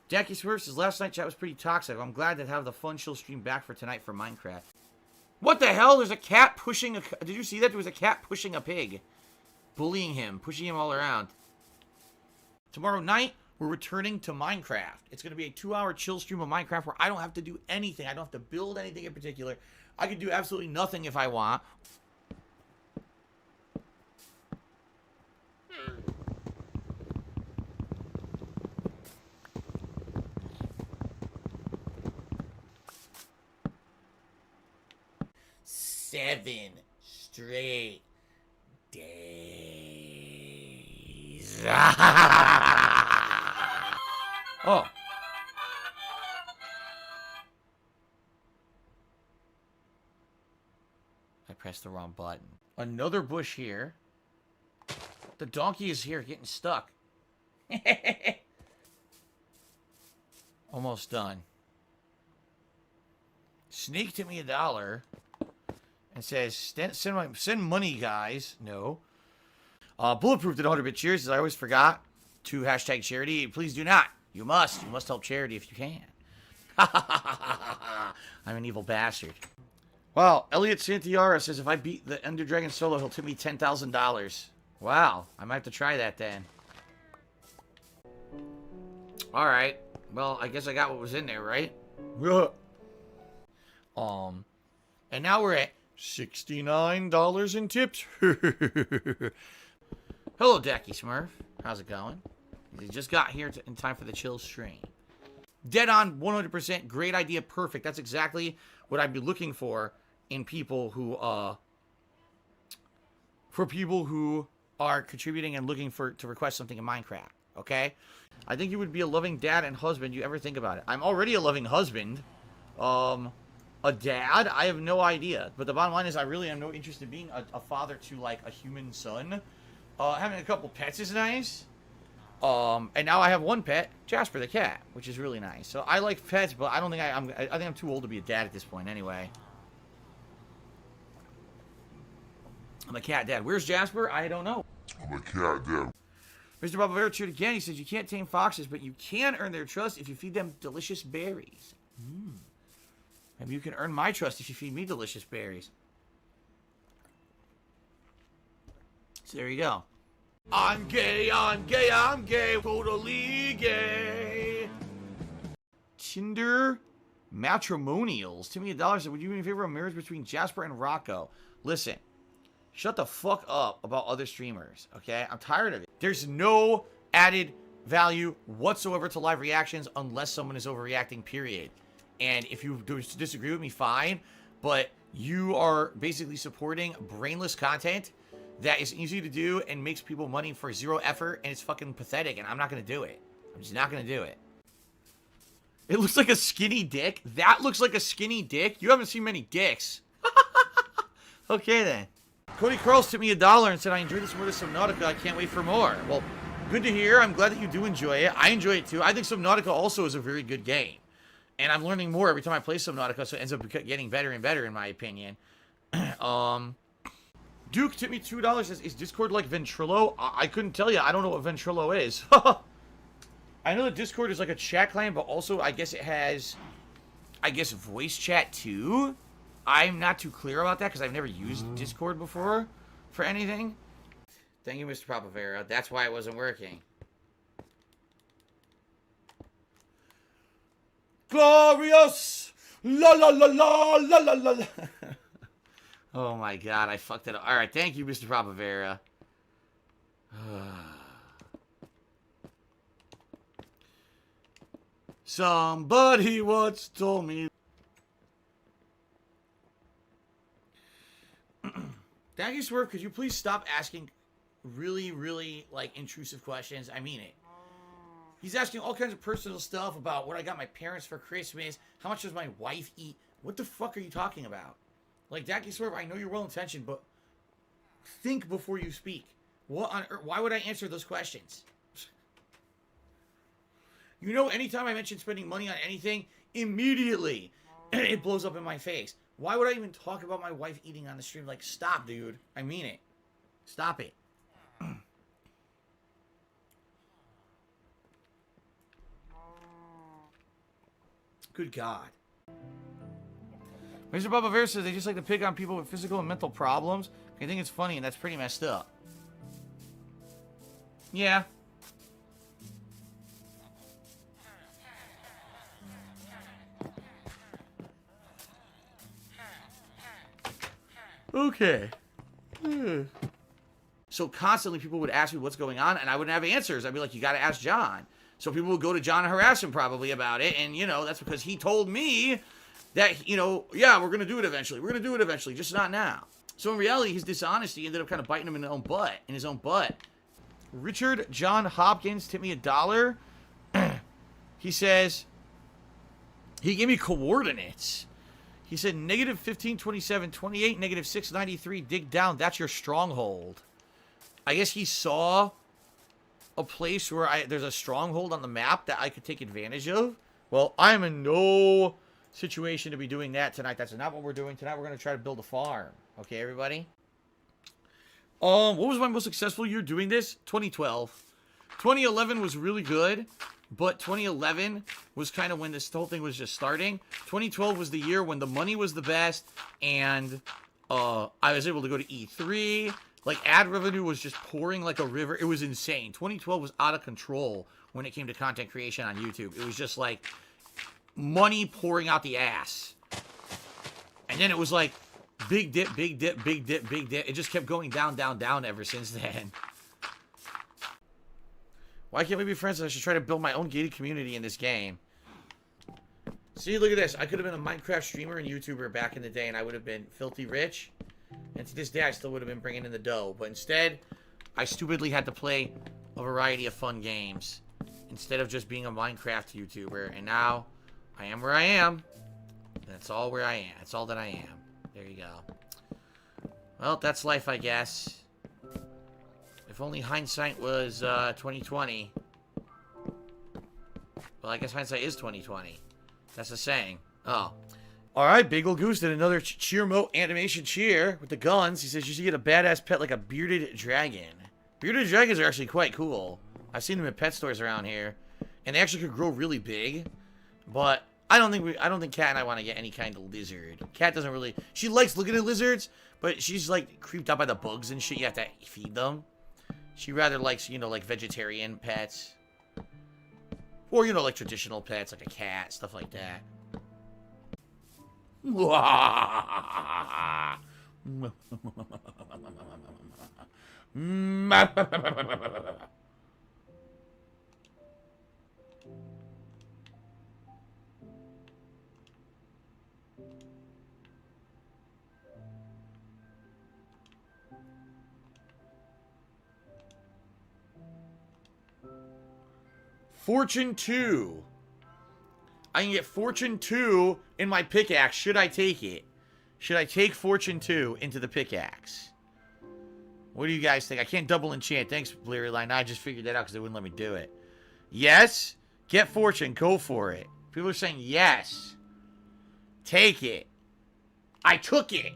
Jackie Smurf says, last night chat was pretty toxic. I'm glad to have the fun chill stream back for tonight for Minecraft. What the hell? There's a cat pushing a... Did you see that? There was a cat pushing a pig. Bullying him. Pushing him all around. Tomorrow night, we're returning to Minecraft. It's going to be a 2-hour chill stream of Minecraft where I don't have to do anything. I don't have to build anything in particular. I can do absolutely nothing if I want. Seven straight days. Oh. I pressed the wrong button. Another bush here. The donkey is here getting stuck. Almost done. Snake tipped me $1 and says, send money, guys. No. Bulletproof did 100-bit cheers, as I always forgot to hashtag charity. Please do not. You must. You must help charity if you can. I'm an evil bastard. Wow. Elliot Santiara says, if I beat the Ender Dragon solo, he'll tip me $10,000. Wow. I might have to try that then. Alright. Well, I guess I got what was in there, right? And now we're at $69 in tips. Hello, Decky Smurf. How's it going? You just got here in time for the chill stream. Dead on, 100%. Great idea. Perfect. That's exactly what I'd be looking for in people who, for people who are contributing and looking to request something in Minecraft. Okay? I think you would be a loving dad and husband. You ever think about it? I'm already a loving husband. A dad? I have no idea. But the bottom line is I really am no interest in being a father to, like, a human son. Having a couple pets is nice. And now I have one pet, Jasper the cat, which is really nice. So I like pets, but I don't think I think I'm too old to be a dad at this point anyway. I'm a cat dad. Where's Jasper? I don't know. I'm a cat dad. Mr. Barbavera cheered again. He says you can't tame foxes, but you can earn their trust if you feed them delicious berries. Maybe you can earn my trust if you feed me delicious berries. So there you go. I'm gay, I'm gay, I'm gay, totally gay. Tinder matrimonials. Timmy $1 said, would you be in favor of marriage between Jasper and Rocco? Listen, shut the fuck up about other streamers, okay? I'm tired of it. There's no added value whatsoever to live reactions unless someone is overreacting, period. And if you disagree with me, fine. But you are basically supporting brainless content that is easy to do and makes people money for zero effort, and it's fucking pathetic, and I'm not going to do it. I'm just not going to do it. It looks like a skinny dick. That looks like a skinny dick. You haven't seen many dicks. Okay, then. Cody Carls tipped me $1 and said, I enjoyed this more than Subnautica. I can't wait for more. Well, good to hear. I'm glad that you do enjoy it. I enjoy it, too. I think Subnautica also is a very good game. And I'm learning more every time I play Subnautica, so it ends up getting better and better, in my opinion. Duke tipped me $2. Says, is Discord like Ventrilo? I couldn't tell you. I don't know what Ventrilo is. I know that Discord is like a chat client, but also I guess it has, voice chat too. I'm not too clear about that because I've never used Discord before for anything. Thank you, Mr. Papavera. That's why it wasn't working. Glorious! La la la la la la la la. Oh my god, I fucked it up. Alright, thank you, Mr. Papavera. Somebody once told me. Daggy Swerve, could you please stop asking really, really, like, intrusive questions? I mean it. He's asking all kinds of personal stuff about what I got my parents for Christmas. How much does my wife eat? What the fuck are you talking about? Like, Dacky Swerve, I know you're well-intentioned, but think before you speak. What on earth? Why would I answer those questions? You know, anytime I mention spending money on anything, immediately it blows up in my face. Why would I even talk about my wife eating on the stream? Like, stop, dude. I mean it. Stop it. Good God. Mr. Bubba Vera says they just like to pick on people with physical and mental problems. I think it's funny, and that's pretty messed up. Yeah. Okay. So constantly people would ask me what's going on, and I wouldn't have answers. I'd be like, you got to ask John. So people would go to John and harass him probably about it. And, you know, that's because he told me that, you know, yeah, we're going to do it eventually. We're going to do it eventually, just not now. So in reality, his dishonesty ended up kind of biting him in his own butt. Richard John Hopkins tipped me $1. He says, he gave me coordinates. He said, negative 1527, 28, negative 693, dig down. That's your stronghold. I guess he saw a place where there's a stronghold on the map that I could take advantage of. Well, I'm in no situation to be doing that tonight. That's not what we're doing. Tonight we're going to try to build a farm. Okay, everybody? What was my most successful year doing this? 2012. 2011 was really good, but 2011 was kind of when this whole thing was just starting. 2012 was the year when the money was the best, and I was able to go to E3. Like, ad revenue was just pouring like a river. It was insane. 2012 was out of control when it came to content creation on YouTube. It was just like money pouring out the ass. And then it was like big dip, big dip, big dip, big dip. It just kept going down, down, down ever since then. Why can't we be friends? I should try to build my own gated community in this game. See, look at this. I could have been a Minecraft streamer and YouTuber back in the day, and I would have been filthy rich. And to this day, I still would have been bringing in the dough. But instead, I stupidly had to play a variety of fun games instead of just being a Minecraft YouTuber. And now, I am where I am. That's all where I am. That's all that I am. There you go. Well, that's life, I guess. If only hindsight was 2020. Well, I guess hindsight is 2020. That's the saying. Oh. Alright, Bagel Goose did another cheer mode animation cheer with the guns. He says you should get a badass pet like a bearded dragon. Bearded dragons are actually quite cool. I've seen them in pet stores around here. And they actually could grow really big. But I don't think Kat and I want to get any kind of lizard. Kat doesn't really, she likes looking at lizards, but she's like creeped out by the bugs and shit. You have to feed them. She rather likes, you know, like vegetarian pets. Or, you know, like traditional pets, like a cat, stuff like that. Fortune 2. I can get Fortune 2 in my pickaxe. Should I take it? Should I take Fortune 2 into the pickaxe? What do you guys think? I can't double enchant. Thanks, Blurry Line. I just figured that out because they wouldn't let me do it. Yes? Get Fortune. Go for it. People are saying yes. Take it. I took it.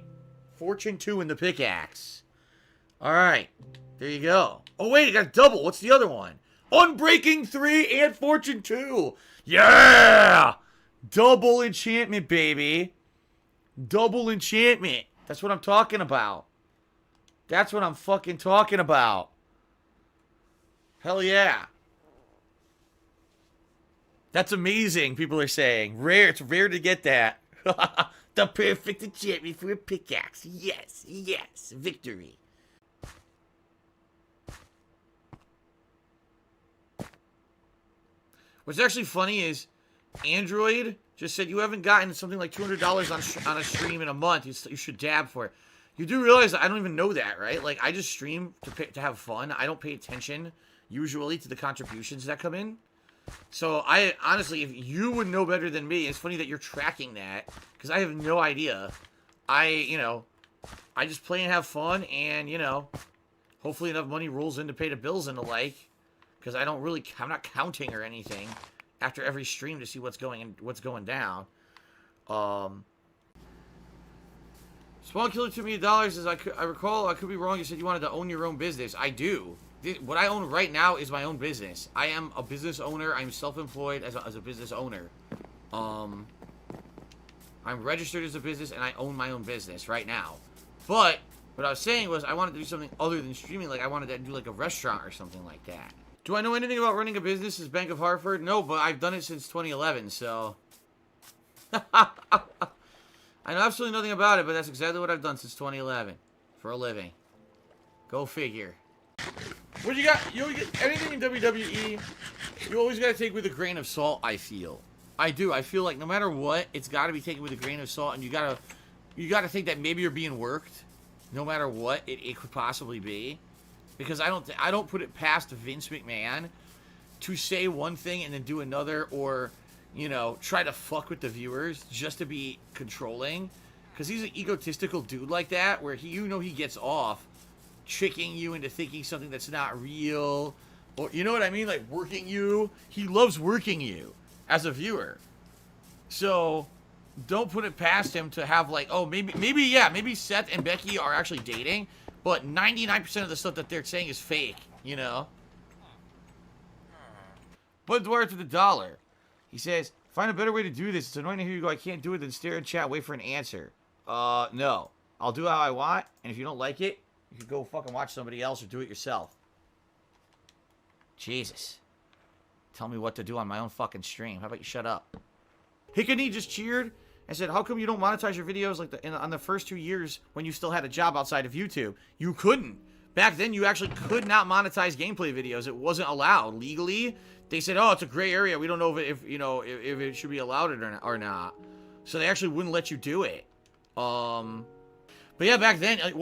Fortune 2 in the pickaxe. Alright. There you go. Oh, wait. I got double. What's the other one? Unbreaking 3 and Fortune 2. Yeah! Double enchantment, baby. Double enchantment. That's what I'm talking about. That's what I'm fucking talking about. Hell yeah. That's amazing, people are saying. Rare. It's rare to get that. The perfect enchantment for a pickaxe. Yes, yes. Victory. What's actually funny is Android just said you haven't gotten something like $200 on a stream in a month. You should dab for it. You do realize I don't even know that, right? Like, I just stream to have fun. I don't pay attention, usually, to the contributions that come in. So, I honestly, if you would know better than me, it's funny that you're tracking that, because I have no idea. I just play and have fun, and, hopefully enough money rolls in to pay the bills and the like. Because I'm not counting or anything after every stream to see what's going down. Small Killer $2 million is, I recall, I could be wrong, you said you wanted to own your own business. I do. What I own right now is my own business. I am a business owner. I'm self-employed as a business owner. I'm registered as a business, and I own my own business right now. But what I was saying was I wanted to do something other than streaming. Like, I wanted to do, like, a restaurant or something like that. Do I know anything about running a business as Bank of Hartford? No, but I've done it since 2011, so... I know absolutely nothing about it, but that's exactly what I've done since 2011. For a living. Go figure. What you got? You always get anything in WWE, you always got to take with a grain of salt, I feel. I do. I feel like no matter what, it's got to be taken with a grain of salt, and you got to think that maybe you're being worked, no matter what it could possibly be. Because I don't put it past Vince McMahon to say one thing and then do another, or, you know, try to fuck with the viewers just to be controlling. Because he's an egotistical dude like that, where he gets off tricking you into thinking something that's not real, or, you know what I mean, like working you. He loves working you as a viewer. So don't put it past him to have, like, oh, maybe Seth and Becky are actually dating, but 99% of the stuff that they're saying is fake, you know? Bud Dwyer to the dollar. He says, find a better way to do this. It's annoying to hear you go, I can't do it, then stare in chat, wait for an answer. No. I'll do it how I want, and if you don't like it, you can go fucking watch somebody else or do it yourself. Jesus. Tell me what to do on my own fucking stream. How about you shut up? Hickney just cheered and said, how come you don't monetize your videos like on the first 2 years when you still had a job outside of YouTube? You couldn't. Back then, you actually could not monetize gameplay videos. It wasn't allowed. Legally, they said, oh, it's a gray area. We don't know if it should be allowed or not. So they actually wouldn't let you do it. But yeah, back then, it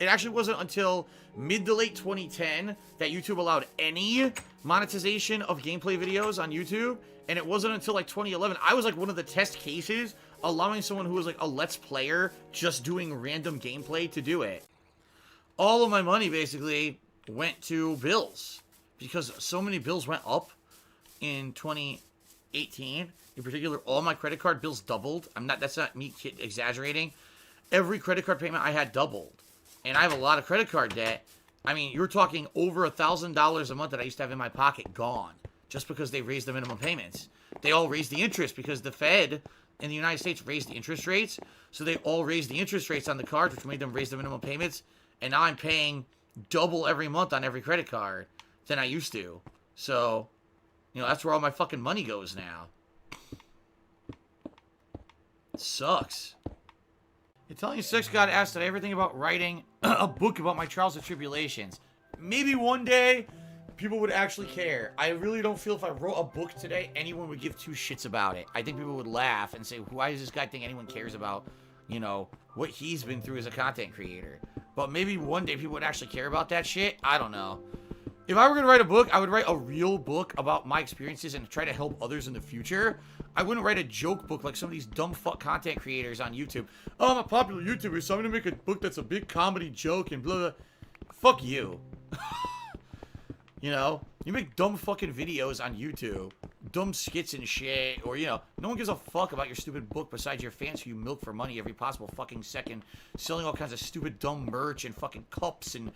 actually wasn't until mid to late 2010 that YouTube allowed any monetization of gameplay videos on YouTube. And it wasn't until like 2011, I was like one of the test cases allowing someone who was like a Let's Player just doing random gameplay to do it. All of my money basically went to bills because so many bills went up in 2018. In particular, all my credit card bills doubled. That's not me exaggerating. Every credit card payment I had doubled. And I have a lot of credit card debt. I mean, you're talking over $1,000 a month that I used to have in my pocket gone. Just because they raised the minimum payments. They all raised the interest because the Fed in the United States raised the interest rates. So they all raised the interest rates on the cards, which made them raise the minimum payments. And now I'm paying double every month on every credit card than I used to. So, you know, that's where all my fucking money goes now. It sucks. Italian Sex God asked, did I ever think about writing a book about my trials and tribulations? Maybe one day people would actually care. I really don't feel if I wrote a book today, anyone would give two shits about it. I think people would laugh and say, why does this guy think anyone cares about, you know, what he's been through as a content creator? But maybe one day people would actually care about that shit. I don't know. If I were going to write a book, I would write a real book about my experiences and try to help others in the future. I wouldn't write a joke book like some of these dumb fuck content creators on YouTube. Oh, I'm a popular YouTuber, so I'm going to make a book that's a big comedy joke and blah, blah. Fuck you. You know? You make dumb fucking videos on YouTube. Dumb skits and shit. Or, you know, no one gives a fuck about your stupid book besides your fans who you milk for money every possible fucking second. Selling all kinds of stupid dumb merch and fucking cups and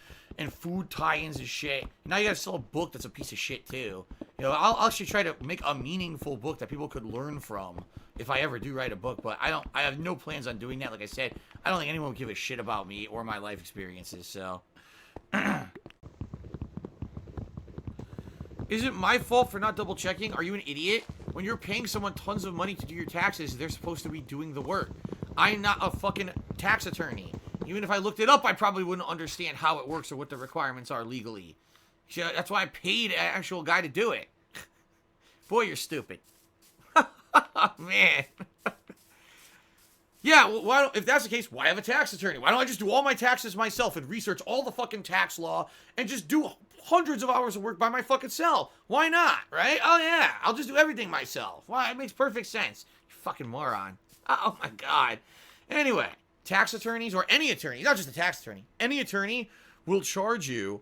food tie-ins and shit. Now you gotta sell a book that's a piece of shit too. You know, I'll actually try to make a meaningful book that people could learn from if I ever do write a book. But I have no plans on doing that. Like I said, I don't think anyone would give a shit about me or my life experiences, so... Is it my fault for not double checking? Are you an idiot? When you're paying someone tons of money to do your taxes, they're supposed to be doing the work. I'm not a fucking tax attorney. Even if I looked it up, I probably wouldn't understand how it works or what the requirements are legally. So that's why I paid an actual guy to do it. Boy, you're stupid. Man. Yeah, well, if that's the case, why have a tax attorney? Why don't I just do all my taxes myself and research all the fucking tax law and just do hundreds of hours of work by my fucking self? Why not, right? Oh, yeah, I'll just do everything myself. Why? It makes perfect sense. You fucking moron. Oh, my God. Anyway, tax attorneys, or any attorney, not just a tax attorney, any attorney will charge you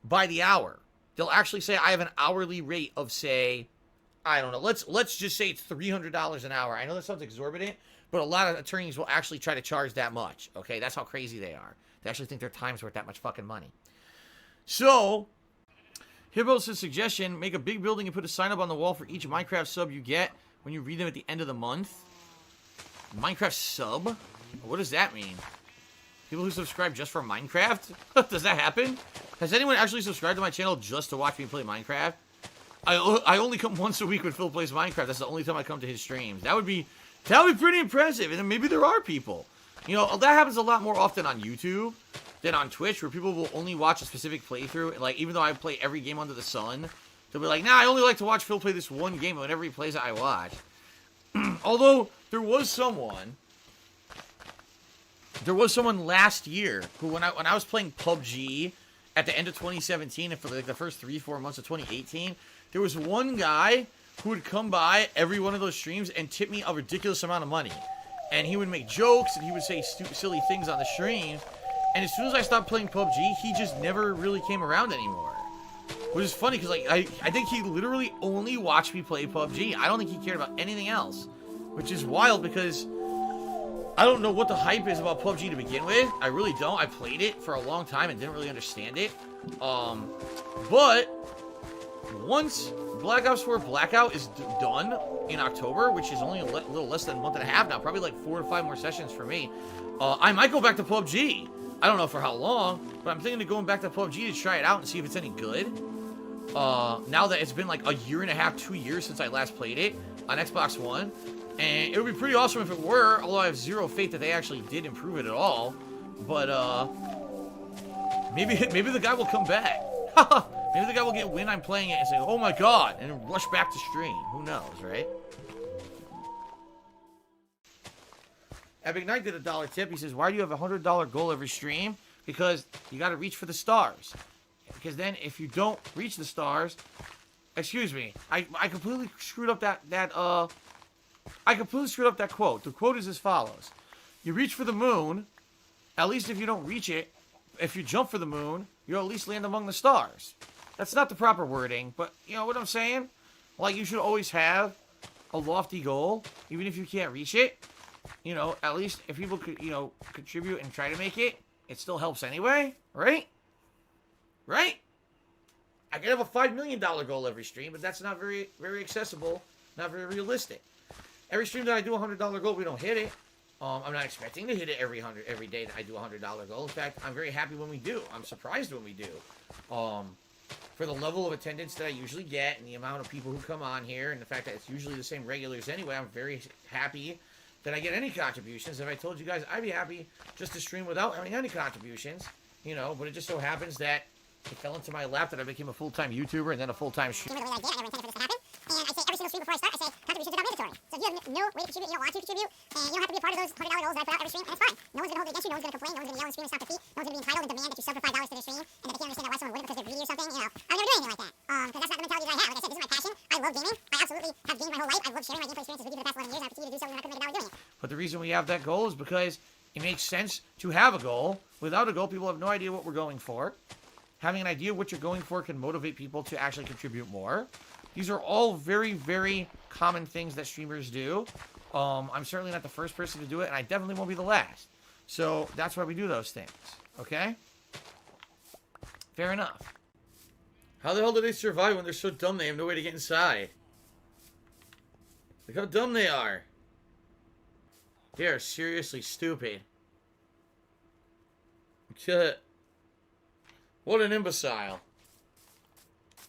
by the hour. They'll actually say, I have an hourly rate of, say, I don't know, let's just say it's $300 an hour. I know that sounds exorbitant, but a lot of attorneys will actually try to charge that much, okay? That's how crazy they are. They actually think their time's worth that much fucking money. So, Hibbo's suggestion, make a big building and put a sign up on the wall for each Minecraft sub you get. when you read them at the end of the month. Minecraft sub? What does that mean? People who subscribe just for Minecraft? Does that happen? Has anyone actually subscribed to my channel just to watch me play Minecraft? I only come once a week when Phil plays Minecraft. That's the only time I come to his streams. That would be pretty impressive. And then maybe there are people. You know, that happens a lot more often on YouTube than on Twitch, where people will only watch a specific playthrough. And, like, even though I play every game under the sun, they'll be like, nah, I only like to watch Phil play this one game, and whenever he plays it, I watch. Although, there was someone last year who, when I was playing PUBG at the end of 2017 and for like the first 3-4 months of 2018, there was one guy who would come by every one of those streams and tip me a ridiculous amount of money. And he would make jokes and he would say silly things on the stream. And as soon as I stopped playing PUBG, he just never really came around anymore. Which is funny because, like, I think he literally only watched me play PUBG. I don't think he cared about anything else. Which is wild because I don't know what the hype is about PUBG to begin with. I really don't. I played it for a long time and didn't really understand it. But once Black Ops 4 Blackout is done in October, which is only a little less than a month and a half now, probably like 4 to 5 more sessions for me, I might go back to PUBG. I don't know for how long, but I'm thinking of going back to PUBG to try it out and see if it's any good. Now that it's been like a year and a half, 2 years since I last played it on Xbox One. And it would be pretty awesome if it were, although I have zero faith that they actually did improve it at all. But, maybe the guy will come back. Maybe the guy will get wind I'm playing it and say, oh my god, and then rush back to stream. Who knows, right? Epic Knight did a $1 tip. He says, why do you have a $100 goal every stream? Because you got to reach for the stars. Because then if you don't reach the stars... Excuse me. I completely screwed up I completely screwed up that quote. The quote is as follows. You reach for the moon. At least if you don't reach it, if you jump for the moon, you'll at least land among the stars. That's not the proper wording, but you know what I'm saying? Like, you should always have a lofty goal, even if you can't reach it. You know, at least if people could, you know, contribute and try to make it, it still helps anyway, right? Right? I could have a $5 million goal every stream, but that's not very accessible, not very realistic. Every stream that I do a $100 goal, we don't hit it. I'm not expecting to hit it every day that I do a $100 goal. In fact, I'm very happy when we do. I'm surprised when we do. For the level of attendance that I usually get and the amount of people who come on here and the fact that it's usually the same regulars anyway, I'm very happy that I get any contributions. If I told you guys, I'd be happy just to stream without having any contributions, you know, but it just so happens that it fell into my lap that I became a full-time YouTuber and then a full-time streamer. The way that I did, I never intended for this to happen. And I say every single stream before I start, I say contributions are not mandatory. So if you have no way to contribute, you don't want to contribute, and you don't have to be a part of those $100 goals that I put out every stream, and it's fine. No one's gonna hold it against you, no one's gonna complain, no one's gonna yell and scream and stomp their feet, no one's gonna be entitled and demand that you sub for $5 to their stream, and that they can't understand that why someone wouldn't because they're greedy or something, you know. I would never do anything like that. Because that's not the mentality that I have. Like I said, this is my passion. I love gaming. I absolutely have gamed my whole life. I've loved sharing my gameplay experiences with you for the past 11 years, and I continue to do so even when I couldn't make $1 doing it. But the reason we have that goal is because it makes sense to have a goal. Without a goal, people have no idea what we're going for. Having an idea of what you're going for can motivate people to actually contribute more. These are all very, very common things that streamers do. I'm certainly not the first person to do it, and I definitely won't be the last. So that's why we do those things, okay? Fair enough. How the hell do they survive when they're so dumb they have no way to get inside? Look how dumb they are. They are seriously stupid. What an imbecile.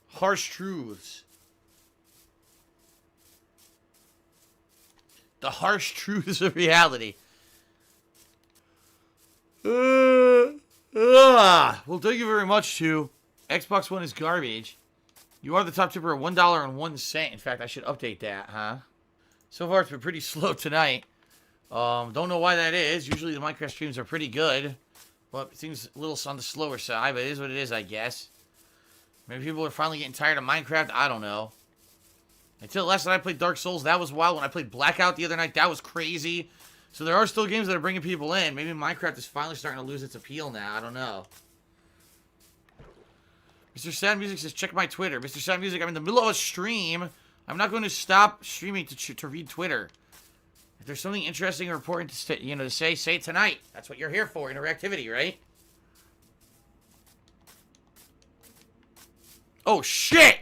Harsh truths. The harsh truths of reality. Well, thank you very much to Xbox One is garbage. You are the top tipper at $1.01. In fact, I should update that, huh? So far, it's been pretty slow tonight. Don't know why that is. Usually the Minecraft streams are pretty good. But it seems a little on the slower side, but it is what it is, I guess. Maybe people are finally getting tired of Minecraft. I don't know. Until last night I played Dark Souls, that was wild. When I played Blackout the other night, that was crazy. So there are still games that are bringing people in. Maybe Minecraft is finally starting to lose its appeal now. I don't know. Mr. Sad Music says, check my Twitter. Mr. Sad Music, I'm in the middle of a stream. I'm not going to stop streaming to read Twitter. If there's something interesting or important to say it tonight. That's what you're here for, interactivity, right? Oh, shit!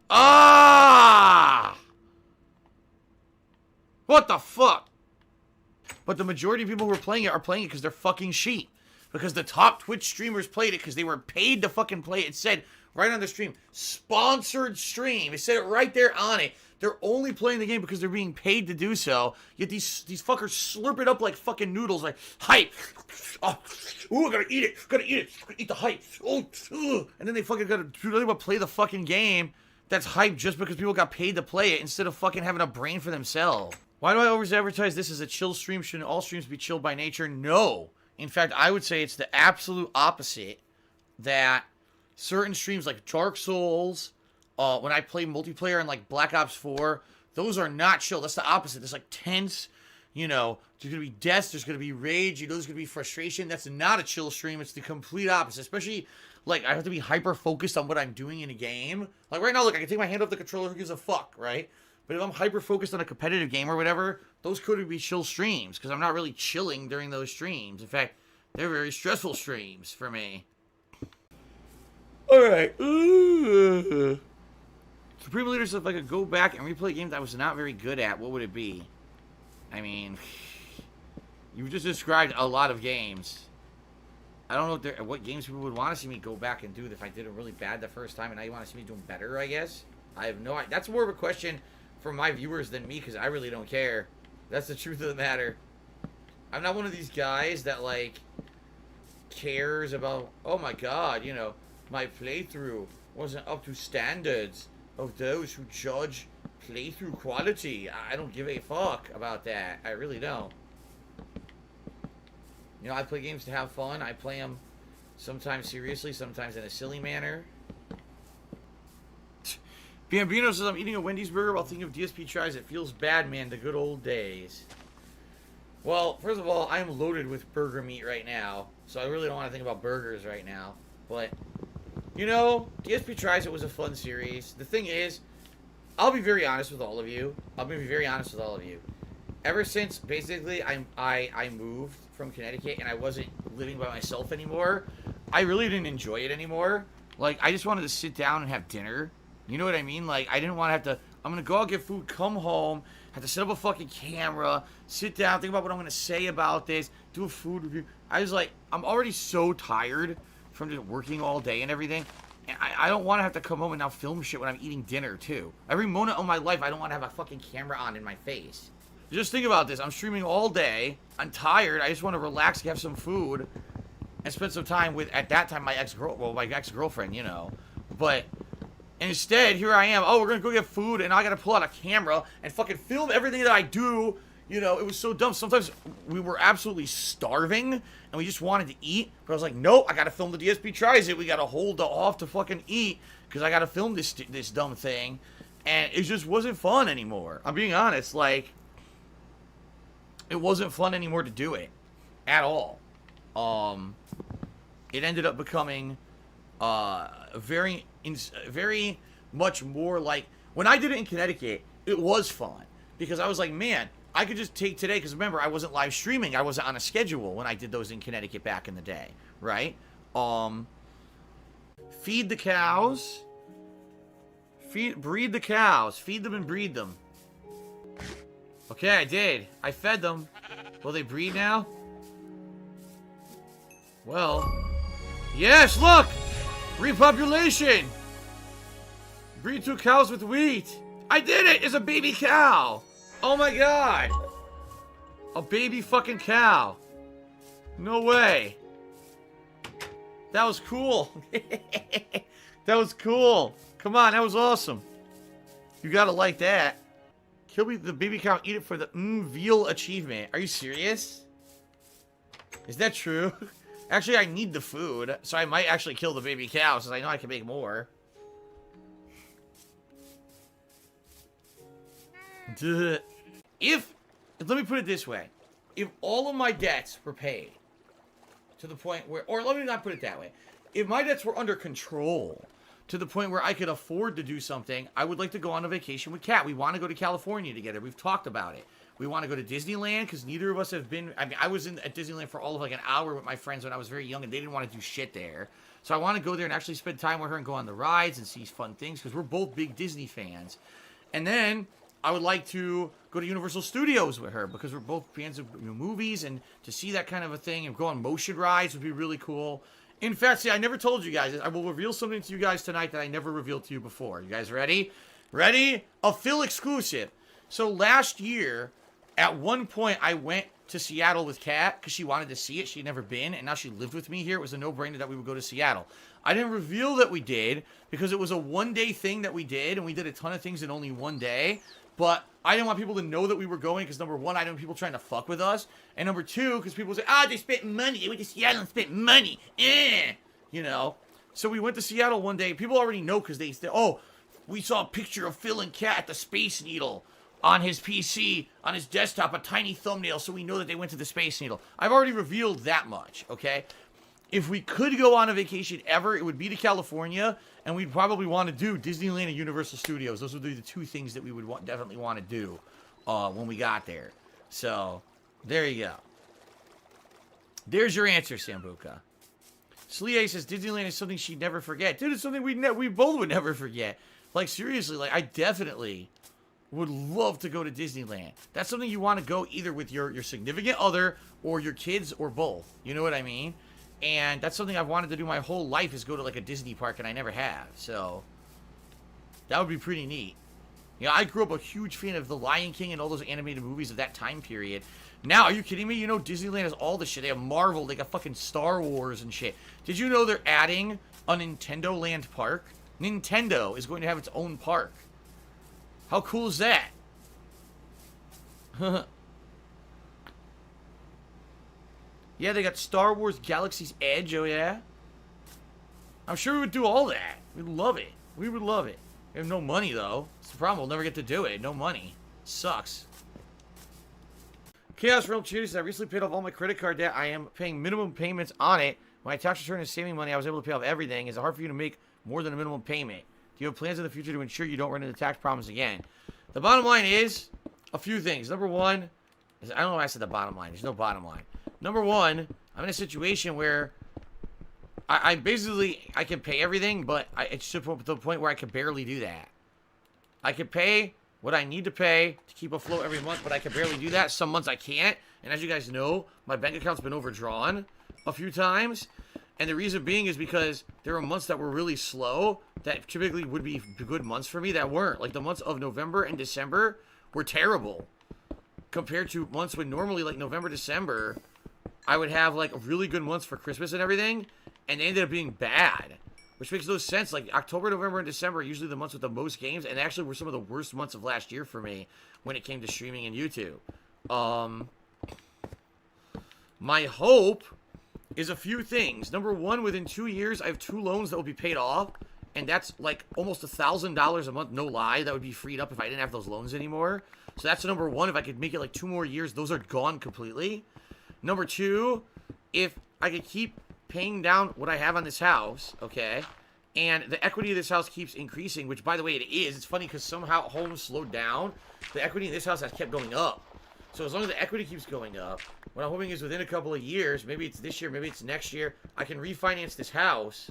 Ah! What the fuck? But the majority of people who are playing it because they're fucking sheep. Because the top Twitch streamers played it because they were paid to fucking play it. It said right on the stream, sponsored stream. It said it right there on it. They're only playing the game because they're being paid to do so. Yet these fuckers slurp it up like fucking noodles, like hype. Oh, ooh, I gotta eat it. Gotta eat it. Gotta eat the hype. Oh, and then they fucking gotta play the fucking game that's hype just because people got paid to play it instead of fucking having a brain for themselves. Why do I always advertise this as a chill stream? Shouldn't all streams be chilled by nature? No. In fact, I would say it's the absolute opposite. That certain streams like Dark Souls, when I play multiplayer in like Black Ops 4, those are not chill. That's the opposite. There's like tense, you know, there's going to be death, there's going to be rage, you know, there's going to be frustration. That's not a chill stream. It's the complete opposite. Especially, like, I have to be hyper-focused on what I'm doing in a game. Like, right now, look, I can take my hand off the controller, who gives a fuck, right? But if I'm hyper-focused on a competitive game or whatever, those could be chill streams, because I'm not really chilling during those streams. In fact, they're very stressful streams for me. Alright. Supreme Leader said if I could go back and replay games I was not very good at, what would it be? I mean, you just described a lot of games. I don't know what games people would want to see me go back and do if I did it really bad the first time and now you want to see me doing better, I guess. I have no idea. That's more of a question for my viewers than me because I really don't care. That's the truth of the matter. I'm not one of these guys that, like, cares about, oh my god, you know, my playthrough wasn't up to standards of those who judge playthrough quality. I don't give a fuck about that. I really don't. You know, I play games to have fun. I play them sometimes seriously, sometimes in a silly manner. Bambino says, I'm eating a Wendy's burger while thinking of DSP tries. It feels bad, man. The good old days. Well, first of all, I'm loaded with burger meat right now. So I really don't want to think about burgers right now. But, you know, DSP Tries It was a fun series. The thing is, I'll be very honest with all of you. Ever since, basically, I moved from Connecticut and I wasn't living by myself anymore, I really didn't enjoy it anymore. Like, I just wanted to sit down and have dinner. You know what I mean? Like, I didn't want to have to, I'm going to go out, get food, come home, have to set up a fucking camera, sit down, think about what I'm going to say about this, do a food review. I was like, I'm already so tired from just working all day and everything. And I don't want to have to come home and now film shit when I'm eating dinner, too. Every moment of my life, I don't want to have a fucking camera on in my face. Just think about this. I'm streaming all day. I'm tired. I just want to relax, have some food, and spend some time with, at that time, my ex-girlfriend, you know. But instead, here I am. Oh, we're going to go get food, and I got to pull out a camera and fucking film everything that I do. You know, it was so dumb. Sometimes we were absolutely starving, and we just wanted to eat. But I was like, nope, I got to film the DSP Tries It. We got to hold off to fucking eat, because I got to film this dumb thing. And it just wasn't fun anymore. I'm being honest, like, it wasn't fun anymore to do it. At all. It ended up becoming very much more like, when I did it in Connecticut, it was fun. Because I was like, man, I could just take today, because remember, I wasn't live streaming. I wasn't on a schedule when I did those in Connecticut back in the day, right? Feed the cows. Breed the cows. Feed them and breed them. Okay, I did. I fed them. Will they breed now? Well, yes, look! Repopulation! Breed 2 cows with wheat. I did it! It's a baby cow! Oh my god! A baby fucking cow. No way. That was cool. That was cool. Come on, that was awesome. You gotta like that. Kill me the baby cow, eat it for the veal achievement. Are you serious? Is that true? Actually, I need the food, so I might actually kill the baby cow, since I know I can make more. Let me put it this way. If all of my debts were paid, to the point where, or let me not put it that way. If my debts were under control, to the point where I could afford to do something, I would like to go on a vacation with Kat. We want to go to California together. We've talked about it. We want to go to Disneyland, because neither of us have been, I mean, I was at Disneyland for all of like an hour with my friends when I was very young, and they didn't want to do shit there. So I want to go there and actually spend time with her and go on the rides and see fun things, because we're both big Disney fans. And then I would like to go to Universal Studios with her because we're both fans of movies, and to see that kind of a thing and go on motion rides would be really cool. In fact, see, I never told you guys. I will reveal something to you guys tonight that I never revealed to you before. You guys ready? Ready? A Phil exclusive. So last year, at one point, I went to Seattle with Kat because she wanted to see it. She had never been, and now she lived with me here. It was a no-brainer that we would go to Seattle. I didn't reveal that we did because it was a one-day thing that we did, and we did a ton of things in only one day. But I didn't want people to know that we were going because, number one, I didn't want people trying to fuck with us. And number two, because people say, they spent money. They went to Seattle and spent money. You know. So we went to Seattle one day. People already know because they said, we saw a picture of Phil and Kat at the Space Needle on his PC, on his desktop, a tiny thumbnail, so we know that they went to the Space Needle. I've already revealed that much, okay? If we could go on a vacation ever, it would be to California, and we'd probably want to do Disneyland and Universal Studios. Those would be the two things that we would definitely want to do when we got there. So, there you go. There's your answer, Sambuca. Slee says Disneyland is something she'd never forget. Dude, it's something we both would never forget. Like, seriously, like, I definitely would love to go to Disneyland. That's something you want to go either with your significant other or your kids or both. You know what I mean? And that's something I've wanted to do my whole life, is go to like a Disney park, and I never have. So that would be pretty neat. You know, I grew up a huge fan of The Lion King and all those animated movies of that time period. Now, are you kidding me? You know, Disneyland has all this shit. They have Marvel. They got fucking Star Wars and shit. Did you know they're adding a Nintendo Land park? Nintendo is going to have its own park. How cool is that? Yeah, they got Star Wars Galaxy's Edge, oh yeah? I'm sure we would do all that. We'd love it. We would love it. We have no money, though. It's the problem. We'll never get to do it. No money. Sucks. Chaos Realm Cheers. I recently paid off all my credit card debt. I am paying minimum payments on it. My tax return is saving money. I was able to pay off everything. Is it hard for you to make more than a minimum payment? Do you have plans in the future to ensure you don't run into tax problems again? The bottom line is a few things. Number one, I don't know why I said the bottom line. There's no bottom line. Number one, I'm in a situation where I can pay everything, but it's to the point where I can barely do that. I can pay what I need to pay to keep afloat every month, but I can barely do that. Some months I can't. And as you guys know, my bank account's been overdrawn a few times. And the reason being is because there were months that were really slow that typically would be good months for me that weren't. Like the months of November and December were terrible compared to months when normally, like November, December, I would have like really good months for Christmas and everything, and they ended up being bad, which makes no sense. Like October, November, and December are usually the months with the most games, and actually were some of the worst months of last year for me when it came to streaming and YouTube. My hope is a few things. Number one, within 2 years, I have 2 loans that will be paid off, and that's like almost $1,000 a month, no lie, that would be freed up if I didn't have those loans anymore. So that's number one. If I could make it like 2 more years, those are gone completely. Number two, if I could keep paying down what I have on this house, okay, and the equity of this house keeps increasing, which, by the way, it is. It's funny because somehow homes slowed down. The equity in this house has kept going up. So as long as the equity keeps going up, what I'm hoping is within a couple of years, maybe it's this year, maybe it's next year, I can refinance this house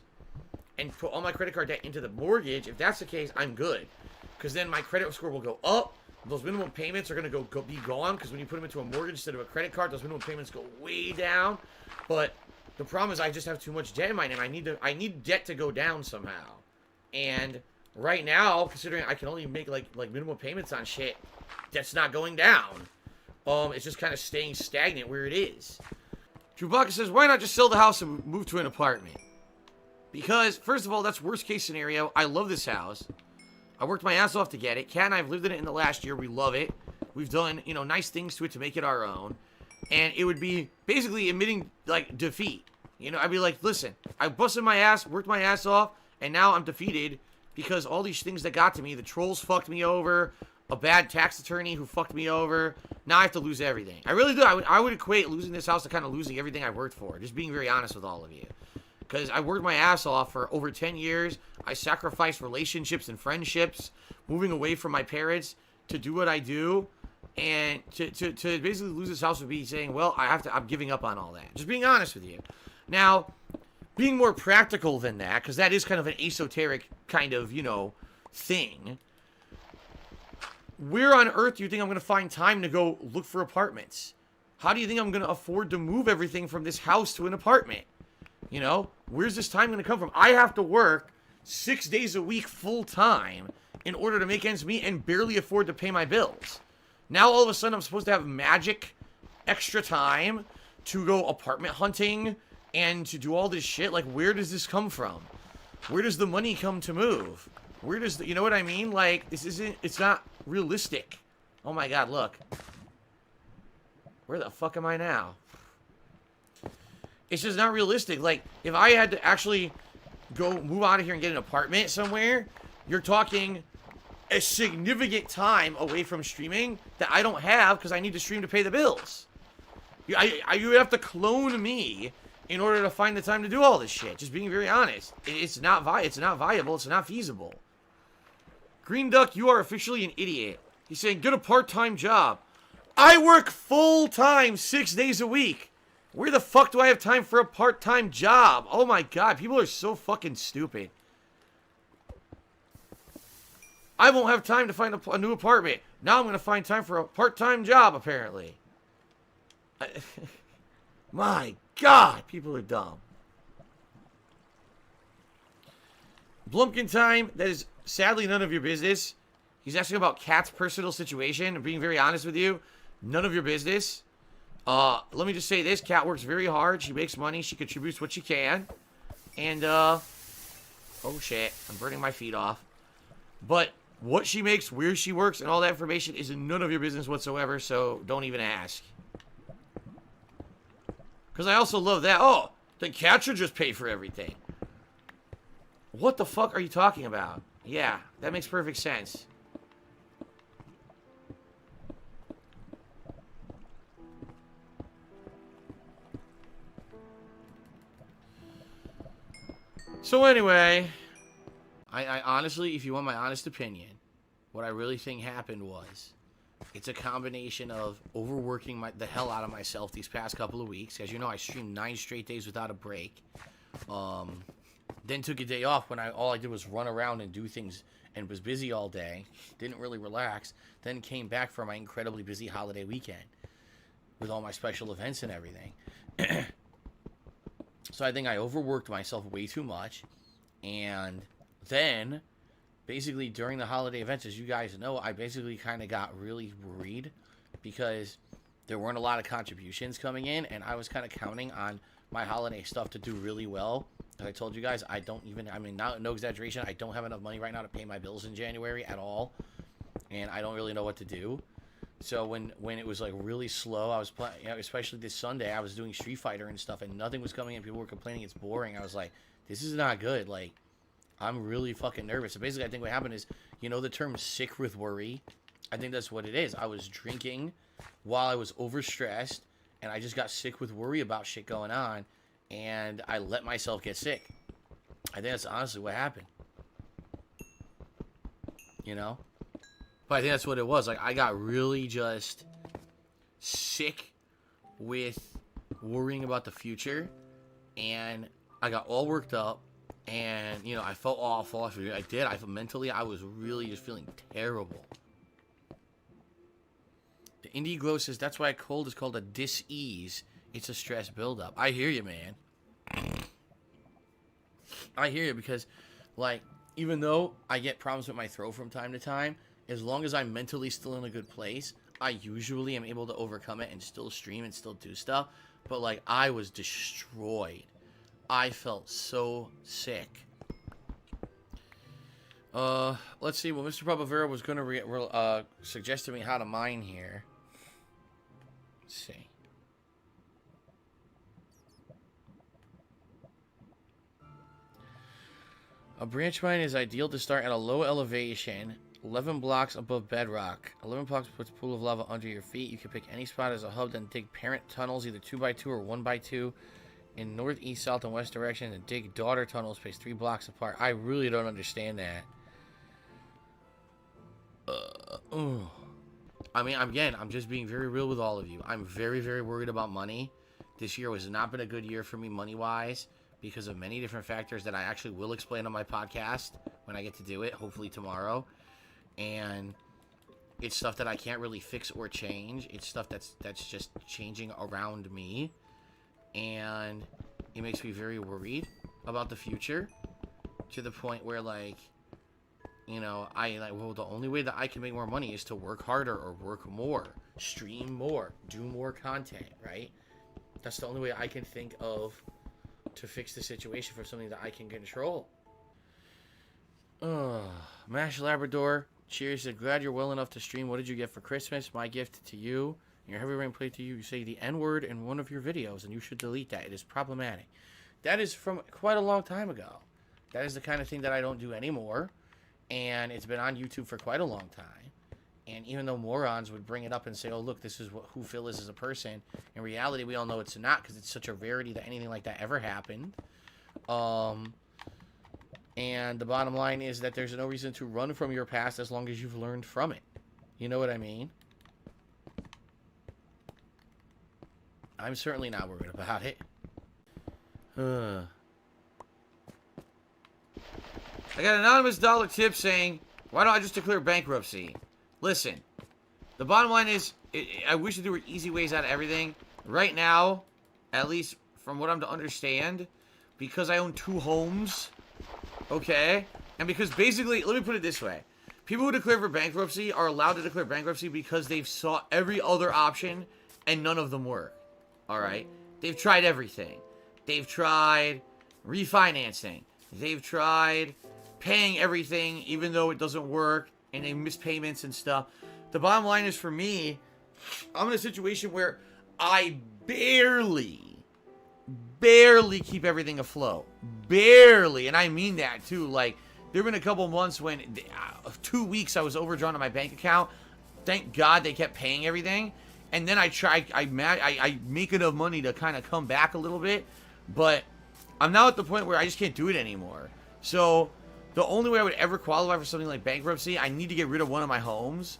and put all my credit card debt into the mortgage. If that's the case, I'm good. Because then my credit score will go up. Those minimum payments are going to be gone, because when you put them into a mortgage instead of a credit card, those minimum payments go way down. But the problem is I just have too much debt in my name. I need debt to go down somehow. And right now, considering I can only make like minimum payments on shit, debt's not going down. It's just kind of staying stagnant where it is. Chewbacca says, why not just sell the house and move to an apartment? Because, first of all, that's worst case scenario. I love this house. I worked my ass off to get it. Kat and I have lived in it in the last year. We love it. We've done, nice things to it to make it our own. And it would be basically admitting, like, defeat. I'd be like, listen, I busted my ass, worked my ass off, and now I'm defeated because all these things that got to me, the trolls fucked me over, a bad tax attorney who fucked me over. Now I have to lose everything. I really do. I would equate losing this house to kind of losing everything I worked for. Just being very honest with all of you. Because I worked my ass off for over 10 years. I sacrificed relationships and friendships, moving away from my parents to do what I do. And to basically lose this house would be saying, well, I'm giving up on all that. Just being honest with you. Now, being more practical than that, because that is kind of an esoteric kind of, thing. where on earth do you think I'm going to find time to go look for apartments? How do you think I'm going to afford to move everything from this house to an apartment? You know, where's this time going to come from? I have to work 6 days a week full time in order to make ends meet and barely afford to pay my bills. Now all of a sudden I'm supposed to have magic extra time to go apartment hunting and to do all this shit. Like, where does this come from? Where does the money come to move? Where does the, you know what I mean? Like, it's not realistic. Oh my god, look. Where the fuck am I now? It's just not realistic. Like, if I had to actually go move out of here and get an apartment somewhere, you're talking a significant time away from streaming that I don't have because I need to stream to pay the bills. You would have to clone me in order to find the time to do all this shit. Just being very honest. It's not viable. It's not feasible. Green Duck, you are officially an idiot. He's saying, get a part-time job. I work full-time 6 days a week. Where the fuck do I have time for a part-time job? Oh my god, people are so fucking stupid. I won't have time to find a new apartment. Now I'm going to find time for a part-time job, apparently. My god, people are dumb. Blumpkin time, that is sadly none of your business. He's asking about Kat's personal situation. I'm being very honest with you. None of your business. Let me just say this. Kat works very hard. She makes money. She contributes what she can. And, oh shit. I'm burning my feet off. But what she makes, where she works, and all that information is none of your business whatsoever, so don't even ask. Because I also love that. Oh, then Kat should just pay for everything. What the fuck are you talking about? Yeah, that makes perfect sense. So anyway, I honestly, if you want my honest opinion, what I really think happened was, it's a combination of overworking the hell out of myself these past couple of weeks. As you know, I streamed 9 straight days without a break. Then took a day off when all I did was run around and do things and was busy all day. Didn't really relax. Then came back for my incredibly busy holiday weekend with all my special events and everything. So I think I overworked myself way too much. And then, basically, during the holiday events, as you guys know, I basically kind of got really worried because there weren't a lot of contributions coming in, and I was kind of counting on my holiday stuff to do really well. As I told you guys, no exaggeration, I don't have enough money right now to pay my bills in January at all, and I don't really know what to do. So when it was like really slow, I was playing, especially this Sunday, I was doing Street Fighter and stuff, and nothing was coming in. People were complaining it's boring. I was like, this is not good. Like, I'm really fucking nervous. So basically, I think what happened is, you know the term sick with worry? I think that's what it is. I was drinking while I was overstressed, and I just got sick with worry about shit going on, and I let myself get sick. I think that's honestly what happened. You know? But I think that's what it was. Like, I got really just sick with worrying about the future, and I got all worked up, and, you know, I felt awful. I did. Mentally, I was really just feeling terrible. The Indie Glow says, that's why a cold is called a dis-ease. It's a stress buildup. I hear you, man. I hear you because, like, even though I get problems with my throat from time to time, as long as I'm mentally still in a good place, I usually am able to overcome it and still stream and still do stuff. But, like, I was destroyed. I felt so sick. Let's see. Well, Mr. Papavera was going to suggest to me how to mine here. Let's see. A branch mine is ideal to start at a low elevation, 11 blocks above bedrock. 11 blocks puts a pool of lava under your feet. You can pick any spot as a hub, then dig parent tunnels, either 2x2 or 1x2, in north, east, south, and west direction, and dig daughter tunnels spaced 3 blocks apart. I really don't understand that. I mean, again, I'm just being very real with all of you. I'm very, very worried about money. This year has not been a good year for me money-wise because of many different factors that I actually will explain on my podcast when I get to do it, hopefully tomorrow. And it's stuff that I can't really fix or change. It's stuff that's just changing around me, and it makes me very worried about the future, to the point where, like, you know, well, the only way that I can make more money is to work harder or work more, stream more, do more content, right? That's the only way I can think of to fix the situation for something that I can control. Mash Labrador, cheers. Glad you're well enough to stream. What did you get for Christmas? My gift to you. Your Heavy Rain play to you. You say the N-word in one of your videos, and you should delete that. It is problematic. That is from quite a long time ago. That is the kind of thing that I don't do anymore. And it's been on YouTube for quite a long time. And even though morons would bring it up and say, oh, look, this is who Phil is as a person, in reality, we all know it's not, because it's such a rarity that anything like that ever happened. And the bottom line is that there's no reason to run from your past as long as you've learned from it. You know what I mean? I'm certainly not worried about it. I got an anonymous dollar tip saying, why don't I just declare bankruptcy? Listen, the bottom line is, I wish that there were easy ways out of everything. Right now, at least from what I'm to understand, because I own 2 homes, okay? And because basically, let me put it this way. People who declare for bankruptcy are allowed to declare bankruptcy because they've sought every other option and none of them work. Alright? They've tried everything. They've tried refinancing. They've tried paying everything even though it doesn't work, and they miss payments and stuff. The bottom line is, for me, I'm in a situation where I barely keep everything afloat. Barely. And I mean that too. Like, there have been a couple months when 2 weeks I was overdrawn on my bank account. Thank God they kept paying everything. And then I make enough money to kind of come back a little bit. But I'm now at the point where I just can't do it anymore. So the only way I would ever qualify for something like bankruptcy, I need to get rid of one of my homes.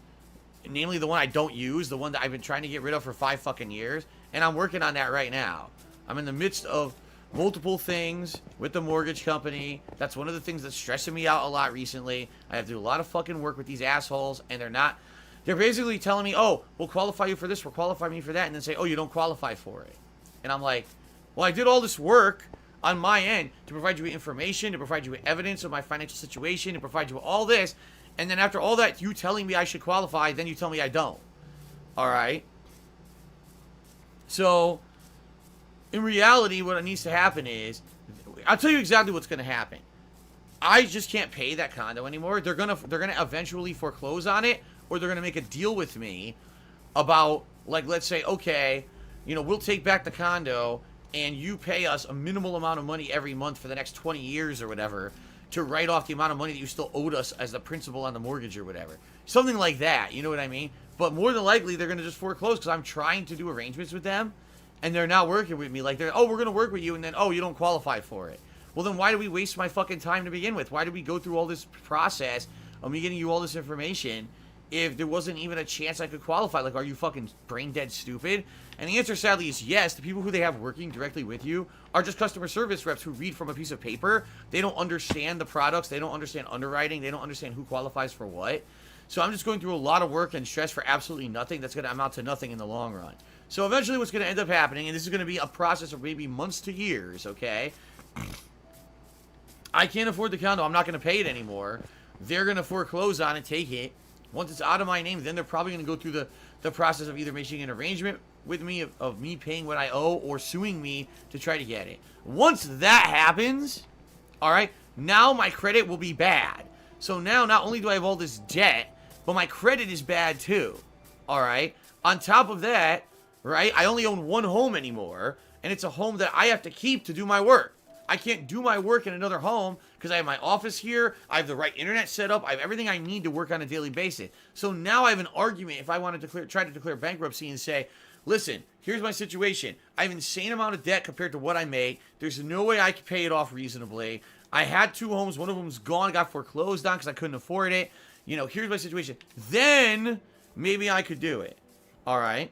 Namely, the one I don't use. The one that I've been trying to get rid of for 5 fucking years. And I'm working on that right now. I'm in the midst of multiple things with the mortgage company. That's one of the things that's stressing me out a lot recently. I have to do a lot of fucking work with these assholes, and they're basically telling me, oh, we'll qualify you for this, we'll qualify me for that, and then say, oh, you don't qualify for it. And I'm like, well, I did all this work on my end to provide you with information, to provide you with evidence of my financial situation, to provide you with all this, and then after all that, you telling me I should qualify, then you tell me I don't. Alright? So, in reality, what needs to happen is, I'll tell you exactly what's going to happen. I just can't pay that condo anymore. They're gonna eventually foreclose on it, or they're gonna make a deal with me about, like, let's say, okay, you know, we'll take back the condo, and you pay us a minimal amount of money every month for the next 20 years or whatever to write off the amount of money that you still owed us as the principal on the mortgage or whatever. Something like that, you know what I mean? But more than likely, they're gonna just foreclose because I'm trying to do arrangements with them, and they're not working with me. Like, oh, we're gonna work with you, and then, oh, you don't qualify for it. Well, then why do we waste my fucking time to begin with? Why do we go through all this process of me getting you all this information if there wasn't even a chance I could qualify? Like, are you fucking brain dead stupid? And the answer, sadly, is yes. The people who they have working directly with you are just customer service reps who read from a piece of paper. They don't understand the products. They don't understand underwriting. They don't understand who qualifies for what. So I'm just going through a lot of work and stress for absolutely nothing that's going to amount to nothing in the long run. So eventually what's going to end up happening, and this is going to be a process of maybe months to years, okay? I can't afford the condo. I'm not going to pay it anymore. They're going to foreclose on it, take it. Once it's out of my name, then they're probably going to go through the process of either making an arrangement with me of me paying what I owe or suing me to try to get it. Once that happens, all right, now my credit will be bad. So now not only do I have all this debt, but my credit is bad too, all right? On top of that, right, I only own one home anymore, and it's a home that I have to keep to do my work. I can't do my work in another home because I have my office here, I have the right internet set up, I have everything I need to work on a daily basis. So now I have an argument if I want to try to declare bankruptcy and say, listen, here's my situation. I have an insane amount of debt compared to what I make. There's no way I can pay it off reasonably. I had 2 homes. One of them's gone, got foreclosed on because I couldn't afford it. You know, here's my situation. Then maybe I could do it. All right?